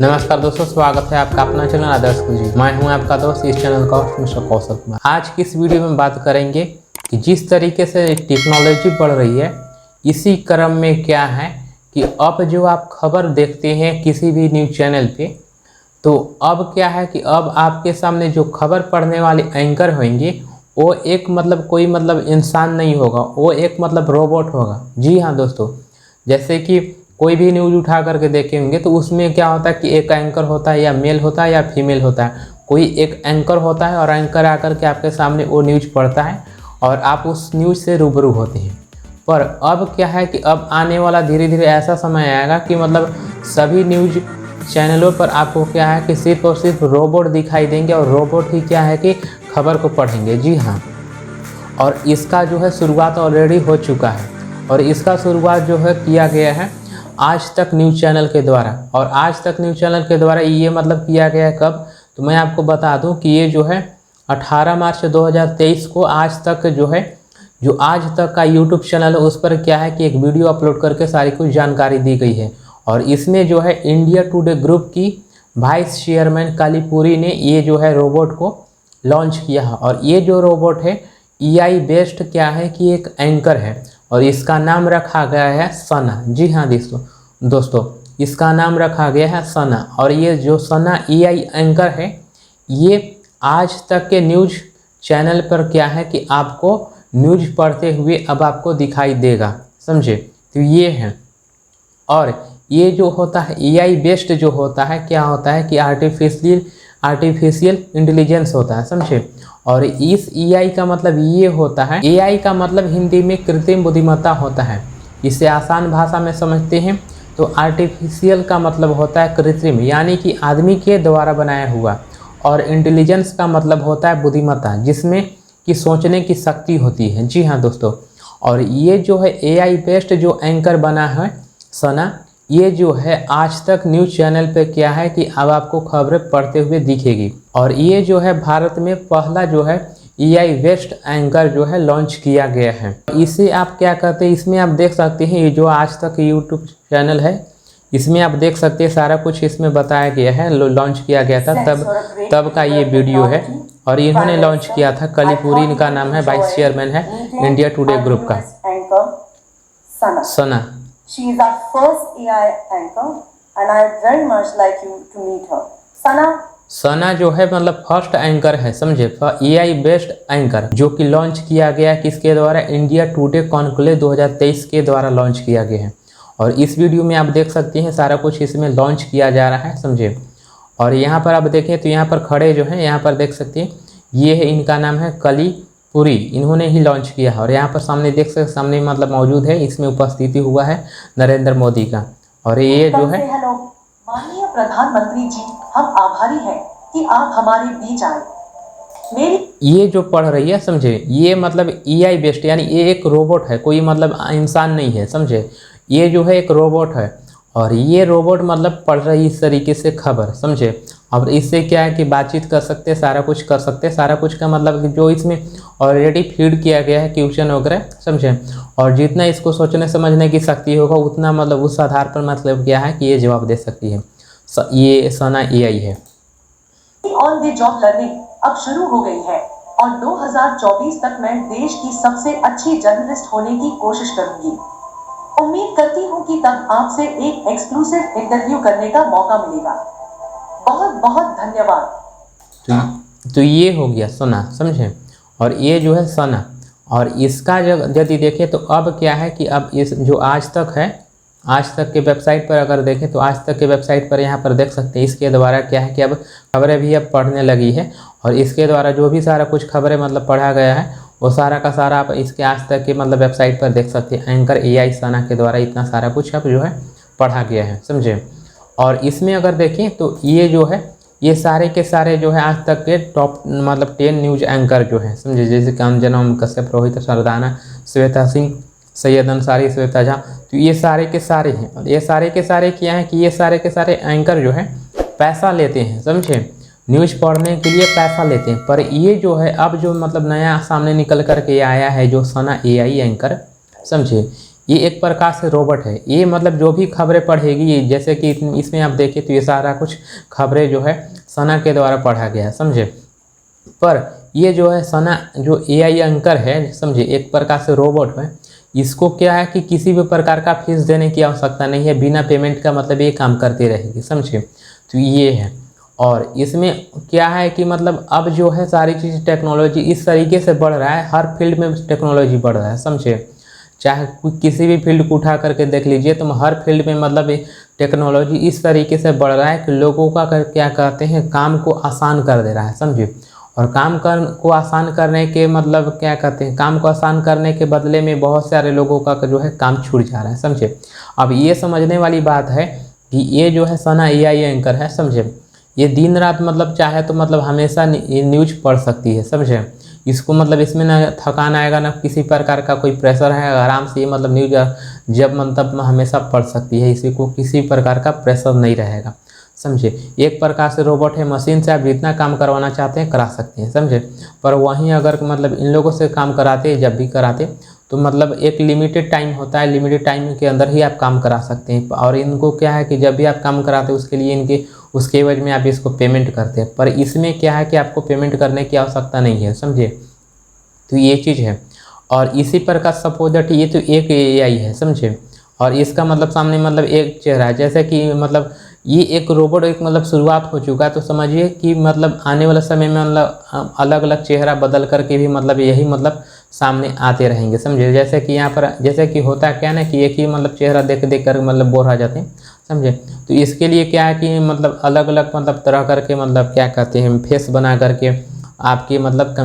नमस्कार दोस्तों, स्वागत है आपका अपना चैनल आदर्श गुरुजी। मैं हूं आपका दोस्त इस चैनल का होस्ट मिस्टर कौशल कुमार। आज की इस वीडियो में बात करेंगे कि जिस तरीके से टेक्नोलॉजी बढ़ रही है, इसी क्रम में क्या है कि अब जो आप खबर देखते हैं किसी भी न्यूज़ चैनल पे, तो अब क्या है कि अब आपके सामने जो खबर पढ़ने वाले एंकर होंगे वो एक कोई इंसान नहीं होगा, वो एक रोबोट होगा। जी हाँ दोस्तों, जैसे कि कोई भी न्यूज़ उठा करके देखे होंगे तो उसमें क्या होता है कि एक एंकर होता है, या मेल होता है या फीमेल होता है। कोई एक एंकर होता है और एंकर आकर के आपके सामने वो न्यूज़ पढ़ता है और आप उस न्यूज़ से रूबरू होते हैं। पर अब क्या है कि अब आने वाला धीरे धीरे ऐसा समय आएगा कि सभी न्यूज़ चैनलों पर आपको क्या है कि सिर्फ और सिर्फ रोबोट दिखाई देंगे और रोबोट ही क्या है कि खबर को पढ़ेंगे। जी हाँ, और इसका जो है शुरुआत ऑलरेडी हो चुका है, और इसका शुरुआत जो है किया गया है आज तक न्यूज़ चैनल के द्वारा। और आज तक न्यूज़ चैनल के द्वारा ये किया गया है कब, तो मैं आपको बता दूं कि ये जो है 18 मार्च 2023 को आज तक जो है, जो आज तक का यूट्यूब चैनल है उस पर क्या है कि एक वीडियो अपलोड करके सारी कुछ जानकारी दी गई है। और इसमें जो है इंडिया टुडे ग्रुप की वाइस चेयरमैन कालीपुरी ने ये जो है रोबोट को लॉन्च किया है। और ये जो रोबोट है AI बेस्ड क्या है कि एक एंकर है, और इसका नाम रखा गया है सना। जी हाँ दोस्तों, इसका नाम रखा गया है सना। और ये जो सना AI एंकर है, ये आज तक के न्यूज़ चैनल पर क्या है कि आपको न्यूज़ पढ़ते हुए अब आपको दिखाई देगा, समझे। तो ये है, और ये जो होता है AI बेस्ड जो होता है, क्या होता है कि आर्टिफिशियल इंटेलिजेंस होता है, समझे। और इस AI का मतलब ये होता है, AI का मतलब हिंदी में कृत्रिम बुद्धिमत्ता होता है। इसे आसान भाषा में समझते हैं तो आर्टिफिशियल का मतलब होता है कृत्रिम, यानी कि आदमी के द्वारा बनाया हुआ। और इंटेलिजेंस का मतलब होता है बुद्धिमत्ता, जिसमें कि सोचने की शक्ति होती है। जी हाँ दोस्तों, और ये जो है AI बेस्ड जो एंकर बना है सना, ये जो है आज तक न्यूज़ चैनल पे क्या है कि अब आपको खबरें पढ़ते हुए दिखेगी। और ये जो है भारत में पहला जो है AI बेस्ड एंकर जो है लॉन्च किया गया है। इसे आप क्या कहते हैं, इसमें आप देख सकते हैं ये जो आज तक यूट्यूब चैनल है, इसमें आप देख सकते हैं सारा कुछ इसमें बताया गया है। लॉन्च किया गया था तब का ये वीडियो है, और इन्होंने लॉन्च किया था कालीपुरी, इनका नाम है, वाइस चेयरमैन है इंडिया टुडे ग्रुप का सना। She is our first AI anchor and I very much like you to meet her. सना जो है फर्स्ट एंकर है, समझे, AI बेस्ड एंकर, जो कि लॉन्च किया गया किसके द्वारा, इंडिया टुडे कॉन्क्लेव 2023 के द्वारा लॉन्च किया गया है। और इस वीडियो में आप देख सकते हैं सारा कुछ इसमें लॉन्च किया जा रहा है, समझे। और यहाँ पर आप देखें तो यहाँ पर खड़े जो हैं, यहाँ पर देख सकते हैं, ये है, इनका नाम है कालीपुरी, इन्होंने ही लॉन्च किया है। और यहाँ पर सामने देख सकते, सामने मौजूद है, इसमें उपस्थिति हुआ है नरेंद्र मोदी का। और ये जो है, हेलो माननीय प्रधानमंत्री जी, हम आभारी हैं कि आप हमारे बीच आए। ये जो पढ़ रही है, समझे, ये AI बेस्ड, यानी ये एक रोबोट है, कोई इंसान नहीं है, समझे। ये जो है एक रोबोट है, और ये रोबोट पढ़ रही इस तरीके से खबर, समझे। अब इससे क्या है कि बातचीत कर सकते, सारा कुछ कर सकते, सारा कुछ का जो इसमें ऑलरेडी फीड किया गया है क्वेश्चन वगैरह, समझे। और जितना इसको सोचने समझने की शक्ति होगा उतना उस आधार पर क्या है कि ये जवाब दे सकती है। ये सना AI है। ऑन द जॉब लर्निंग अब शुरू हो गई है, और 2024 तक मैं देश की सबसे अच्छी जर्नलिस्ट होने की कोशिश करूंगी। उम्मीद करती हूँ कि तब आपसे एक एक्सक्लूसिव इंटरव्यू करने का मौका मिलेगा। बहुत बहुत धन्यवाद। तो ये हो गया सना, समझे। और ये जो है सना, और इसका यदि देखें तो अब क्या है कि अब इस जो आज तक है, आज तक के वेबसाइट पर अगर देखें तो आज तक के वेबसाइट पर यहाँ पर देख सकते हैं, इसके द्वारा क्या है कि अब खबरें भी अब पढ़ने लगी है। और इसके द्वारा जो भी सारा कुछ खबरें पढ़ा गया है, वो सारा का सारा आप इसके आज तक के वेबसाइट पर देख सकते हैं। एंकर AI सना के द्वारा इतना सारा कुछ अब जो है पढ़ा गया है, समझे। और इसमें अगर देखें तो ये जो है, ये सारे के सारे जो है आज तक के टॉप 10 न्यूज़ एंकर जो है, समझे, जैसे कि अंजना कश्यप, रोहित सरदाना, श्वेता सिंह, सैयद अंसारी, श्वेता झा, तो ये सारे के सारे हैं। और ये सारे के सारे क्या है कि ये सारे के सारे एंकर जो है पैसा लेते हैं, समझे, न्यूज़ पढ़ने के लिए पैसा लेते हैं। पर ये जो है अब जो नया सामने निकल कर के आया है जो सना AI एंकर, समझे, ये एक प्रकार से रोबोट है। ये मतलब जो भी खबरें पढ़ेगी, जैसे कि इसमें आप देखिए तो ये सारा कुछ खबरें जो है सना के द्वारा पढ़ा गया है, समझे। पर ये जो है सना जो AI एंकर है, समझे, एक प्रकार से रोबोट है। इसको क्या है कि किसी भी प्रकार का फीस देने की आवश्यकता नहीं है, बिना पेमेंट का मतलब ये काम करती रहेगी, समझे। तो ये है। और इसमें क्या है कि मतलब अब जो है सारी चीज़ टेक्नोलॉजी इस तरीके से बढ़ रहा है, हर फील्ड में टेक्नोलॉजी बढ़ रहा है, समझे। चाहे किसी भी फील्ड को उठा करके देख लीजिए, तो हर फील्ड में मतलब टेक्नोलॉजी इस तरीके से बढ़ रहा है कि लोगों का क्या कहते हैं, काम को आसान कर दे रहा है, समझे। और को आसान करने के मतलब क्या कहते हैं, काम को आसान करने के बदले में बहुत सारे लोगों का जो है काम छूट जा रहा है, समझे। अब ये समझने वाली बात है कि ये जो है सना AI एंकर है, समझे। ये दिन रात मतलब चाहे तो मतलब हमेशा न्यूज पढ़ सकती है, समझे। इसको मतलब इसमें ना थकान आएगा, ना किसी प्रकार का कोई प्रेशर है, आराम से ये मतलब न्यूज जब मतलब हमेशा पढ़ सकती है, इसी को किसी प्रकार का प्रेशर नहीं रहेगा, समझे। एक प्रकार से रोबोट है, मशीन से आप जितना काम करवाना चाहते हैं करा सकते हैं, समझे। पर वहीं अगर मतलब इन लोगों से काम कराते, जब भी कराते, तो मतलब एक लिमिटेड टाइम होता है, लिमिटेड टाइम के अंदर ही आप काम करा सकते हैं। और इनको क्या है कि जब भी आप काम कराते हैं उसके लिए इनके उसके एवज में आप इसको पेमेंट करते हैं। पर इसमें क्या है कि आपको पेमेंट करने की आवश्यकता नहीं है, समझे। तो ये चीज़ है। और इसी प्रकार सपोज दैट ये तो एक AI है, समझे। और इसका मतलब सामने मतलब एक चेहरा है, जैसे कि मतलब ये एक रोबोट एक मतलब शुरुआत हो चुका है। तो समझिए कि मतलब आने वाले समय में मतलब अलग अलग चेहरा बदल करके भी मतलब यही मतलब सामने आते रहेंगे, समझे। जैसे कि यहाँ पर जैसे कि होता क्या है ना कि एक ही मतलब चेहरा देख देख कर मतलब बोर हो जाते हैं, समझे। तो इसके लिए क्या है कि मतलब अलग अलग मतलब तरह करके मतलब क्या कहते हैं फेस बना करके आपके मतलब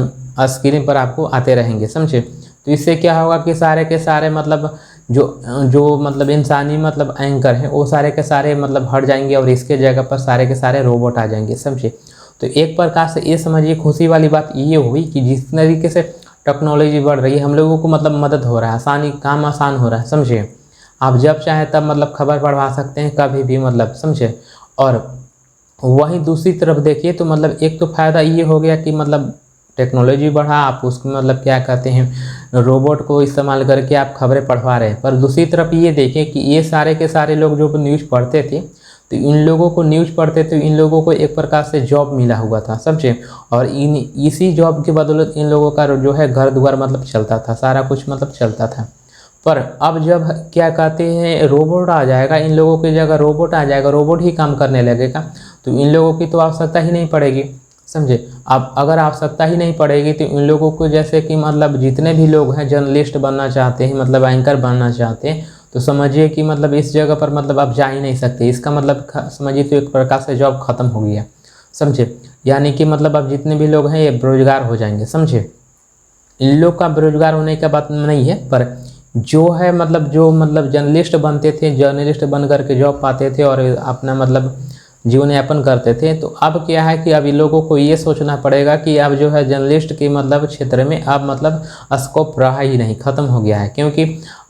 स्क्रीन पर आपको आते रहेंगे, समझे। तो इससे क्या होगा कि सारे के सारे मतलब जो मतलब इंसानी मतलब एंकर हैं वो सारे के सारे मतलब हट जाएंगे और इसके जगह पर सारे के सारे रोबोट आ जाएंगे, समझे। तो एक प्रकार से ये समझिए खुशी वाली बात ये हुई कि जिस तरीके से टेक्नोलॉजी बढ़ रही है, हम लोगों को मतलब मदद हो रहा है, आसानी काम आसान हो रहा है, समझे। आप जब चाहे तब मतलब खबर पढ़वा सकते हैं कभी भी मतलब, समझे। और वहीं दूसरी तरफ देखिए तो मतलब एक तो फ़ायदा ये हो गया कि मतलब टेक्नोलॉजी बढ़ा, आप उसको मतलब क्या कहते हैं रोबोट को इस्तेमाल करके आप खबरें पढ़वा रहे हैं। पर दूसरी तरफ ये देखें कि ये सारे के सारे लोग जो न्यूज़ पढ़ते थे, तो इन लोगों को न्यूज़ पढ़ते थे, इन लोगों को एक प्रकार से जॉब मिला हुआ था, समझे। और इसी जॉब के बदौलत इन लोगों का जो है घर द्वार मतलब चलता था, सारा कुछ मतलब चलता था। पर अब जब क्या कहते हैं रोबोट आ जाएगा, इन लोगों की जगह रोबोट आ जाएगा, रोबोट ही काम करने लगेगा, तो इन लोगों की तो आवश्यकता ही नहीं पड़ेगी, समझे। अब अगर आवश्यकता ही नहीं पड़ेगी तो इन लोगों को जैसे कि मतलब जितने भी लोग हैं जर्नलिस्ट बनना चाहते हैं, मतलब एंकर बनना चाहते हैं, तो समझिए कि मतलब इस जगह पर मतलब आप जा ही नहीं सकते। इसका मतलब समझिए तो एक प्रकार से जॉब खत्म हो गया, समझे। यानी कि मतलब अब जितने भी लोग हैं ये बेरोजगार हो जाएंगे, समझे। इन लोग का बेरोजगार होने का बात नहीं है, पर जो है मतलब जो मतलब जर्नलिस्ट बनते थे, जर्नलिस्ट बन करके जॉब पाते थे और अपना मतलब जीवन यापन करते थे, तो अब क्या है कि अब इन लोगों को ये सोचना पड़ेगा कि अब जो है जर्नलिस्ट के मतलब क्षेत्र में अब मतलब स्कोप रहा ही नहीं, ख़त्म हो गया है। क्योंकि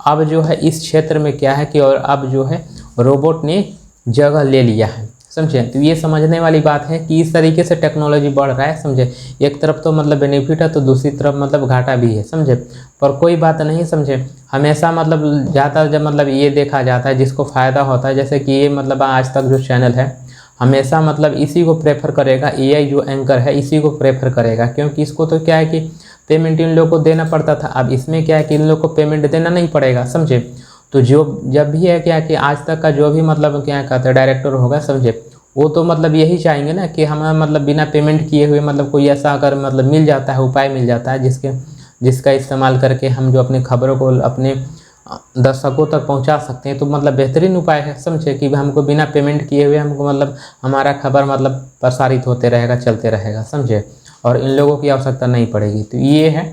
अब जो है इस क्षेत्र में क्या है कि और अब जो है रोबोट ने जगह ले लिया है, समझे। तो ये समझने वाली बात है कि इस तरीके से टेक्नोलॉजी बढ़ रहा है, समझे। एक तरफ तो मतलब बेनिफिट है तो दूसरी तरफ मतलब घाटा भी है, समझे। पर कोई बात नहीं, समझे। हमेशा मतलब ज़्यादा जब मतलब ये देखा जाता है जिसको फ़ायदा होता है, जैसे कि ये मतलब आज तक जो चैनल है हमेशा मतलब इसी को प्रेफर करेगा, AI जो एंकर है इसी को प्रेफर करेगा। क्योंकि इसको तो क्या है कि पेमेंट इन लोगों को देना पड़ता था, अब इसमें क्या है कि इन लोग को पेमेंट देना नहीं पड़ेगा, समझे। तो जो जब भी है क्या कि आज तक का जो भी मतलब क्या कहते हैं डायरेक्टर होगा, समझे, वो तो मतलब यही चाहेंगे ना कि हमें मतलब बिना पेमेंट किए हुए मतलब कोई ऐसा अगर मतलब मिल जाता है, उपाय मिल जाता है जिसका इस्तेमाल करके हम जो अपनी खबरों को अपने दर्शकों तक पहुंचा सकते हैं, तो मतलब बेहतरीन उपाय है, समझे। कि हमको बिना पेमेंट किए हुए हमको मतलब हमारा खबर मतलब प्रसारित होते रहेगा, चलते रहेगा, समझे। और इन लोगों की आवश्यकता नहीं पड़ेगी, तो ये है,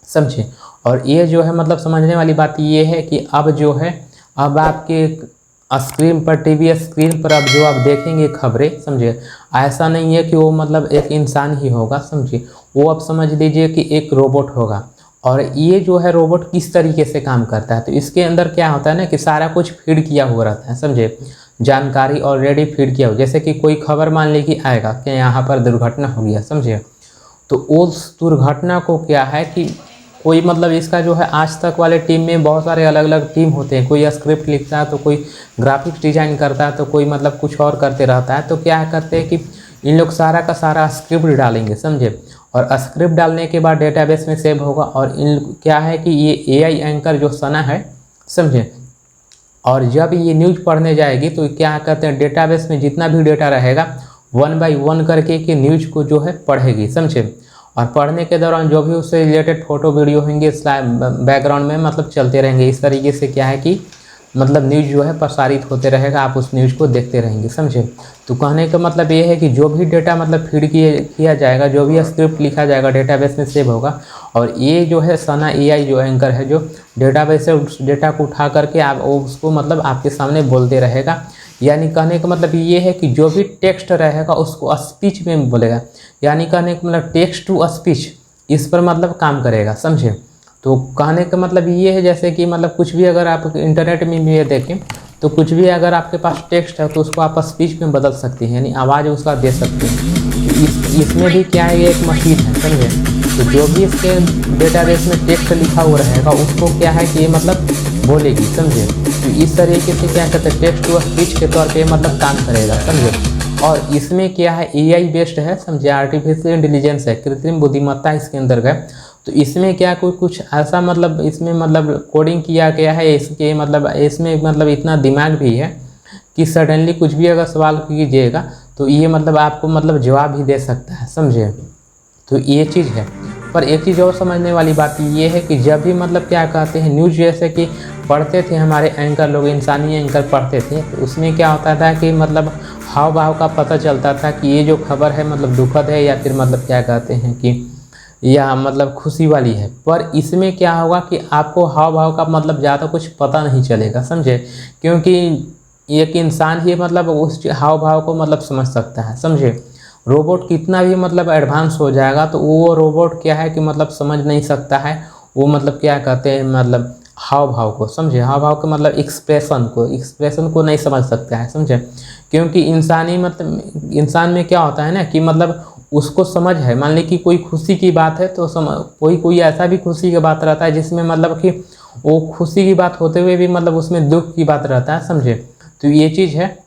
समझे। और ये जो है मतलब समझने वाली बात ये है कि अब जो है अब आपके स्क्रीन पर टीवी स्क्रीन पर अब जो आप देखेंगे खबरें, समझे, ऐसा नहीं है कि वो मतलब एक इंसान ही होगा, समझिए। वो आप समझ लीजिए कि एक रोबोट होगा। और ये जो है रोबोट किस तरीके से काम करता है, तो इसके अंदर क्या होता है ना कि सारा कुछ फीड किया हुआ रहता है, समझे। जानकारी ऑलरेडी फीड किया हो, जैसे कि कोई खबर मान ली कि आएगा कि यहाँ पर दुर्घटना हो गया, समझे। तो उस दुर्घटना को क्या है कि कोई मतलब इसका जो है आज तक वाले टीम में बहुत सारे अलग अलग टीम होते हैं, कोई स्क्रिप्ट लिखता है तो कोई ग्राफिक्स डिजाइन करता है तो कोई मतलब कुछ और करते रहता है। तो क्या करते हैं कि इन लोग सारा का सारा स्क्रिप्ट डालेंगे, समझे, और स्क्रिप्ट डालने के बाद डेटाबेस में सेव होगा। और इन क्या है कि ये एआई एंकर जो सना है, समझे, और जब ये न्यूज़ पढ़ने जाएगी तो क्या कहते हैं डेटाबेस में जितना भी डेटा रहेगा 1 बाय 1 करके कि न्यूज़ को जो है पढ़ेगी, समझे। और पढ़ने के दौरान जो भी उससे रिलेटेड फोटो वीडियो होंगे बैकग्राउंड में मतलब चलते रहेंगे। इस तरीके से क्या है कि मतलब न्यूज़ जो है प्रसारित होते रहेगा, आप उस न्यूज़ को देखते रहेंगे, समझे। तो कहने का मतलब ये है कि जो भी डेटा मतलब फीड किया जाएगा, जो भी स्क्रिप्ट लिखा जाएगा डेटाबेस में सेव होगा। और ये जो है सना एआई जो एंकर है जो डेटाबेस से उस डेटा को उठा करके आप उसको मतलब आपके सामने बोलते रहेगा। यानी कहने का मतलब ये है कि जो भी टेक्स्ट रहेगा उसको स्पीच में बोलेगा, यानी कहने का मतलब टेक्स्ट टू स्पीच इस पर मतलब काम करेगा, समझे। तो कहने का मतलब ये है जैसे कि मतलब कुछ भी अगर आप इंटरनेट में भी देखें तो कुछ भी अगर आपके पास टेक्स्ट है तो उसको आप स्पीच में बदल सकते हैं, यानी आवाज़ उसका दे सकते हैं। तो इसमें भी क्या है, ये एक मशीन है, समझे। तो जो भी इसके डेटाबेस में टेक्स्ट लिखा हुआ रहेगा उसको क्या है कि ये मतलब बोलेगी, समझे। तो इस तरीके से क्या कहते हैं टेक्स्ट टू स्पीच के तौर पे मतलब काम करेगा, समझे। और इसमें क्या है एआई बेस्ड है, समझे, आर्टिफिशियल इंटेलिजेंस है, कृत्रिम बुद्धिमत्ता इसके अंदर है। तो इसमें क्या कोई कुछ ऐसा मतलब इसमें मतलब कोडिंग किया गया है इसके मतलब इसमें मतलब इतना दिमाग भी है कि सडनली कुछ भी अगर सवाल कीजिएगा तो ये मतलब आपको मतलब जवाब भी दे सकता है, समझे। तो ये चीज़ है। पर एक चीज़ और समझने वाली बात ये है कि जब भी मतलब क्या कहते हैं न्यूज़ जैसे कि पढ़ते थे हमारे एंकर लोग, इंसानी एंकर पढ़ते थे, तो उसमें क्या होता था कि मतलब हाव भाव का पता चलता था कि ये जो खबर है मतलब दुखद है या फिर मतलब क्या कहते हैं कि या मतलब खुशी वाली है। पर इसमें क्या होगा कि आपको हाव भाव का मतलब ज़्यादा कुछ पता नहीं चलेगा, समझे, क्योंकि एक इंसान ही मतलब उस हाव भाव को मतलब समझ सकता है, समझे। रोबोट कितना भी मतलब एडवांस हो जाएगा तो वो रोबोट क्या है कि मतलब समझ नहीं सकता है, वो मतलब क्या कहते हैं मतलब हाव भाव को, समझे, हाव भाव के मतलब एक्सप्रेशन को नहीं समझ सकता है, समझे। क्योंकि इंसानी मतलब इंसान में क्या होता है ना कि मतलब उसको समझ है, मान ली कि कोई खुशी की बात है तो कोई ऐसा भी खुशी की बात रहता है जिसमें मतलब कि वो खुशी की बात होते हुए भी मतलब उसमें दुख की बात रहता है, समझे। तो ये चीज़ है।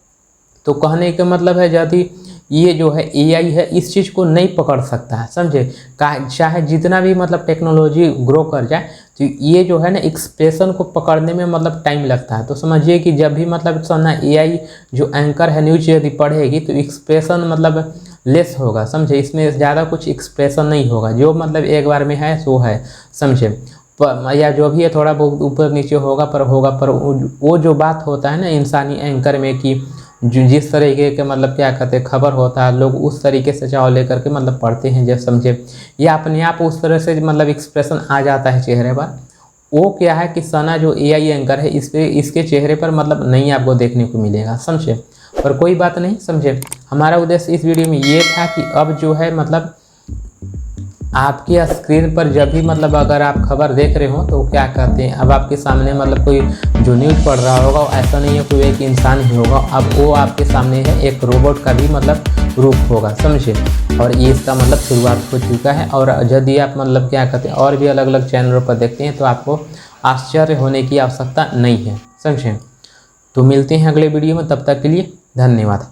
तो कहने का मतलब है यदि ये जो है एआई है इस चीज़ को नहीं पकड़ सकता है, समझे। चाहे जितना भी मतलब टेक्नोलॉजी ग्रो कर जाए तो ये जो है ना एक्सप्रेशन को पकड़ने में मतलब टाइम लगता है। तो समझिए कि जब भी मतलब सना एआई जो एंकर है न्यूज यदि पढ़ेगी तो एक्सप्रेशन मतलब लेस होगा, समझे। इसमें ज़्यादा कुछ एक्सप्रेशन नहीं होगा, जो मतलब एक बार में है सो है, समझे। या जो भी है थोड़ा बहुत ऊपर नीचे होगा पर वो जो बात होता है ना इंसानी एंकर में कि जो जिस तरीके के मतलब क्या कहते हैं खबर होता है लोग उस तरीके से चाव लेकर के मतलब पढ़ते हैं, जब समझे या अपने आप उस तरह से मतलब एक्सप्रेशन आ जाता है चेहरे पर। वो क्या है कि सना जो एआई एंकर है इसके चेहरे पर मतलब नहीं आपको देखने को मिलेगा, समझे। पर कोई बात नहीं, समझे। हमारा उद्देश्य इस वीडियो में ये था कि अब जो है मतलब आपके स्क्रीन पर जब भी मतलब अगर आप खबर देख रहे हो तो क्या कहते हैं अब आपके सामने मतलब कोई जो न्यूज़ पढ़ रहा होगा ऐसा नहीं है कोई एक इंसान ही होगा, अब वो आपके सामने है एक रोबोट का भी मतलब रूप होगा, समझे। और ये इसका मतलब शुरुआत हो चुका है। और यदि आप मतलब क्या कहते हैं और भी अलग अलग चैनलों पर देखते हैं तो आपको आश्चर्य होने की आवश्यकता नहीं है, समझे। तो मिलते हैं अगले वीडियो में, तब तक के लिए धन्यवाद।